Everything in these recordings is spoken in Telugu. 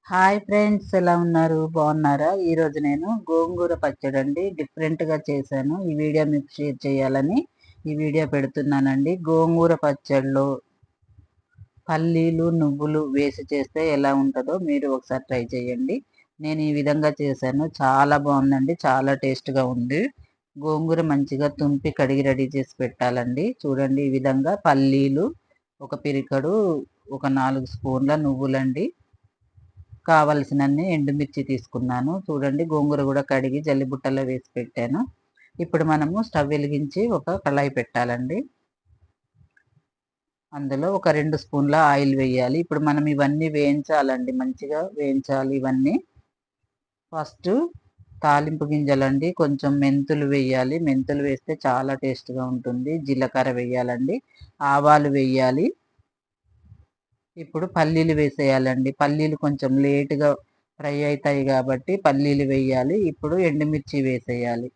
హాయ్ ఫ్రెండ్స్, ఎలా ఉన్నారు? బాగున్నారా? ఈరోజు నేను గోంగూర పచ్చడి అండి డిఫరెంట్గా చేశాను. ఈ వీడియో మీకు షేర్ చేయాలని ఈ వీడియో పెడుతున్నానండి. గోంగూర పచ్చడిలో పల్లీలు, నువ్వులు వేసి చేస్తే ఎలా ఉంటుందో మీరు ఒకసారి ట్రై చేయండి. నేను ఈ విధంగా చేశాను. చాలా బాగుందండి. చాలా టేస్ట్గా ఉంది. గోంగూర మంచిగా తుంపి కడిగి రెడీ చేసి పెట్టాలండి. చూడండి, ఈ విధంగా పల్లీలు ఒక పిరికడు, ఒక 4 స్పూన్ల నువ్వులండి, కావలసినన్ని ఎండుమిర్చి తీసుకున్నాను. చూడండి, గోంగూర కూడా కడిగి జల్లిబుట్టలో వేసి పెట్టాను. ఇప్పుడు మనము స్టవ్ వెలిగించి ఒక కళాయి పెట్టాలండి. అందులో ఒక 2 స్పూన్ల ఆయిల్ వేయాలి. ఇప్పుడు మనం ఇవన్నీ వేయించాలండి, మంచిగా వేయించాలి ఇవన్నీ. ఫస్ట్ తాలింపు గింజలండి, కొంచెం మెంతులు వేయాలి. మెంతులు వేస్తే చాలా టేస్ట్గా ఉంటుంది. జీలకర్ర వేయాలండి, ఆవాలు వేయాలి. ఇప్పుడు పల్లీలు వేసేయాలండి. పల్లీలు కొంచెం లేటుగా ఫ్రై అవుతాయి కాబట్టి పల్లీలు వేయాలి. ఇప్పుడు ఎండుమిర్చి వేసేయాలి.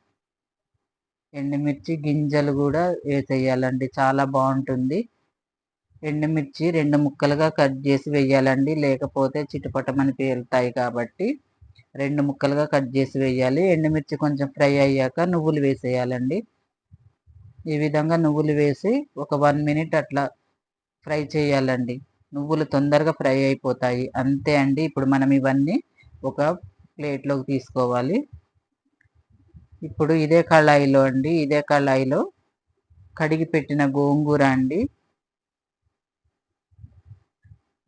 ఎండుమిర్చి గింజలు కూడా వేసేయాలండి, చాలా బాగుంటుంది. ఎండుమిర్చి 2 ముక్కలుగా కట్ చేసి వేయాలండి, లేకపోతే చిటపటమని పేలుతాయి కాబట్టి 2 ముక్కలుగా కట్ చేసి వేయాలి. ఎండుమిర్చి కొంచెం ఫ్రై అయ్యాక నువ్వులు వేసేయాలండి. ఈ విధంగా నువ్వులు వేసి ఒక 1 మినిట్ అట్లా ఫ్రై చేయాలండి. నువ్వులు తొందరగా ఫ్రై అయిపోతాయి. అంతే అండి. ఇప్పుడు మనం ఇవన్నీ ఒక ప్లేట్లోకి తీసుకోవాలి. ఇప్పుడు ఇదే కళాయిలో కడిగి పెట్టిన గోంగూర అండి,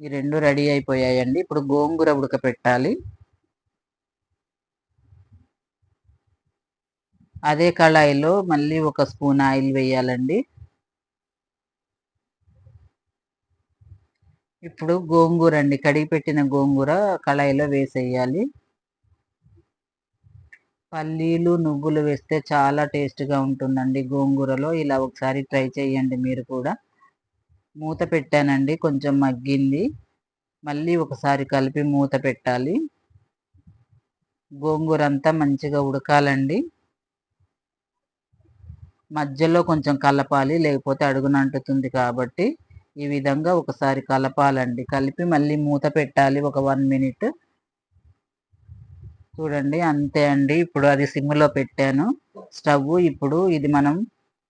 ఈ 2 రెడీ అయిపోయాయండి. ఇప్పుడు గోంగూర ఉడకపెట్టాలి. అదే కళాయిలో మళ్ళీ ఒక స్పూన్ ఆయిల్ వేయాలండి. ఇప్పుడు గోంగూర అండి, కడిగి పెట్టిన గోంగూర కళాయిలో వేసేయాలి. పల్లీలు, నువ్వులు వేస్తే చాలా టేస్ట్గా ఉంటుందండి గోంగూరలో. ఇలా ఒకసారి ట్రై చేయండి మీరు కూడా. మూత పెట్టానండి, కొంచెం మగ్గింది. మళ్ళీ ఒకసారి కలిపి మూత పెట్టాలి. గోంగూర అంతా మంచిగా ఉడకాలండి. మధ్యలో కొంచెం కలపాలి, లేకపోతే అడుగున అంటుతుంది కాబట్టి ఈ విధంగా ఒకసారి కలపాలండి. కలిపి మళ్ళీ మూత పెట్టాలి ఒక 1 మినిట్. చూడండి, అంతే అండి. ఇప్పుడు అది సిమ్లో పెట్టాను స్టవ్. ఇప్పుడు ఇది మనం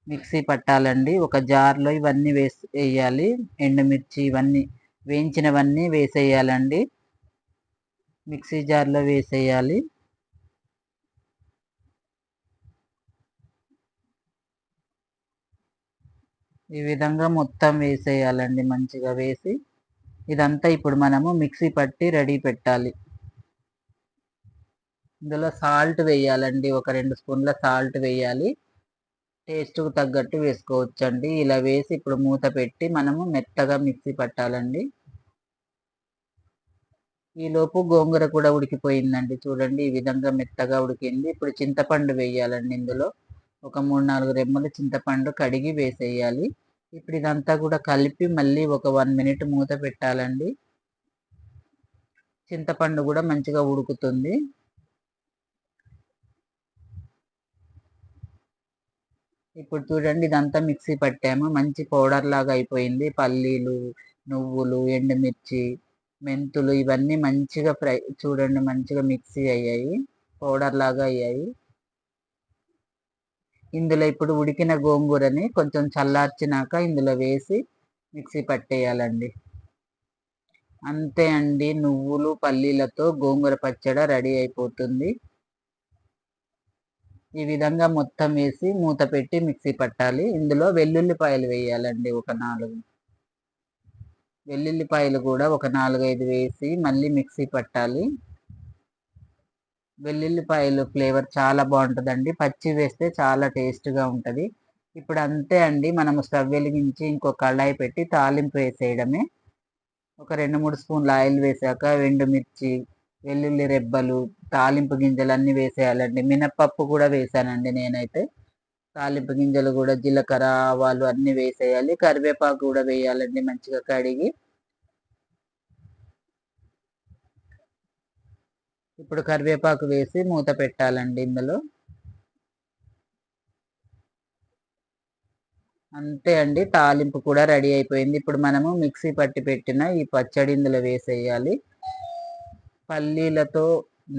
మిక్సీ పట్టాలండి. ఒక జార్లో ఇవన్నీ వేయాలి. ఎండుమిర్చి ఇవన్నీ వేయించినవన్నీ వేసేయాలండి, మిక్సీ జార్లో వేసేయాలి. ఈ విధంగా మొత్తం వేసేయాలండి, మంచిగా వేసి ఇదంతా ఇప్పుడు మనము మిక్సీ పట్టి రెడీ పెట్టాలి. ఇందులో సాల్ట్ వేయాలండి, ఒక 2 స్పూన్ల సాల్ట్ వేయాలి. టేస్ట్కు తగ్గట్టు వేసుకోవచ్చండి. ఇలా వేసి ఇప్పుడు మూత పెట్టి మనము మెత్తగా మిక్సీ పట్టాలండి. ఈలోపు గోంగూర కూడా ఉడికిపోయిందండి. చూడండి, ఈ విధంగా మెత్తగా ఉడికింది. ఇప్పుడు చింతపండు వేయాలండి. ఇందులో ఒక 3-4 రెమ్మలు చింతపండు కడిగి వేసేయాలి. ఇప్పుడు ఇదంతా కూడా కలిపి మళ్ళీ ఒక 1 మినిట్ మూత పెట్టాలండి. చింతపండు కూడా మంచిగా ఉడుకుతుంది. ఇప్పుడు చూడండి, ఇదంతా మిక్సీ పట్టాము, మంచి పౌడర్ లాగా అయిపోయింది. పల్లీలు, నువ్వులు, ఎండుమిర్చి, మెంతులు ఇవన్నీ మంచిగా ఫ్రై, చూడండి మంచిగా మిక్సీ అయ్యాయి, పౌడర్ లాగా అయ్యాయి. ఇందులో ఇప్పుడు ఉడికిన గోంగూరని కొంచెం చల్లార్చినాక ఇందులో వేసి మిక్సీ పట్టేయాలండి. అంతే అండి, నువ్వులు పల్లీలతో గోంగూర పచ్చడి రెడీ అయిపోతుంది. ఈ విధంగా మొత్తం వేసి మూత పెట్టి మిక్సీ పట్టాలి. ఇందులో వెల్లుల్లిపాయలు వేయాలండి, ఒక 4 వెల్లుల్లిపాయలు కూడా ఒక 4-5 వేసి మళ్ళీ మిక్సీ పట్టాలి. వెల్లుల్లిపాయలు ఫ్లేవర్ చాలా బాగుంటుందండి, పచ్చి వేస్తే చాలా టేస్ట్గా ఉంటుంది. ఇప్పుడు అంతే అండి, మనము స్టవ్ వెలిగించి ఇంకో కళాయి పెట్టి తాలింపు వేసేయడమే. ఒక 2-3 స్పూన్ల ఆయిల్ వేసాక ఎండుమిర్చి, వెల్లుల్లి రెబ్బలు, తాలింపు గింజలు అన్నీ వేసేయాలండి. మినప్పప్పు కూడా వేసానండి నేనైతే. తాలింపు గింజలు కూడా, జీలకర్ర, ఆవాలు అన్నీ వేసేయాలి. కరివేపాకు కూడా వేయాలండి, మంచిగా కడిగి. ఇప్పుడు కరివేపాకు వేసి మూత పెట్టాలండి ఇందులో. అంతే అండి, తాలింపు కూడా రెడీ అయిపోయింది. ఇప్పుడు మనము మిక్సీ పట్టి పెట్టిన ఈ పచ్చడి ఇందులో వేసేయాలి. పల్లీలతో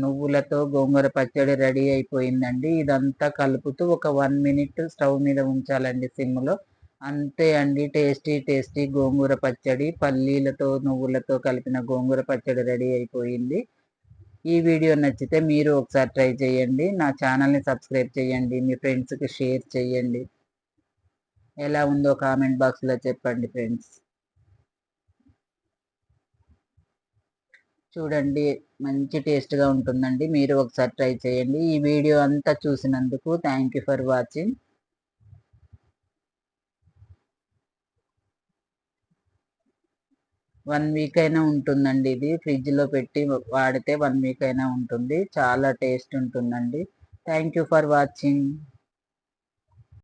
నువ్వులతో గోంగూర పచ్చడి రెడీ అయిపోయిందండి. ఇదంతా కలుపుతూ ఒక 1 మినిట్ స్టవ్ మీద ఉంచాలండి సిమ్‌లో. అంతే అండి, టేస్టీ టేస్టీ గోంగూర పచ్చడి, పల్లీలతో నువ్వులతో కలిపిన గోంగూర పచ్చడి రెడీ అయిపోయింది. ఈ వీడియో నచ్చితే మీరు ఒకసారి ట్రై చేయండి. నా ఛానల్‌ని సబ్స్క్రైబ్ చేయండి. మీ ఫ్రెండ్స్‌కి షేర్ చేయండి. ఎలా ఉందో కామెంట్ బాక్స్‌లో చెప్పండి ఫ్రెండ్స్. చూడండి, మంచి టేస్ట్‌గా ఉంటుందండి. మీరు ఒకసారి ట్రై చేయండి. ఈ వీడియో అంతా చూసినందుకు thank you for watching. 1 week అయినా ఉంటుందండి ఇది. ఫ్రిడ్జ్‌లో పెట్టి వాడితే 1 వీక్ అయినా ఉంటుంది. చాలా టేస్ట్ ఉంటుందండి. Thank you for watching.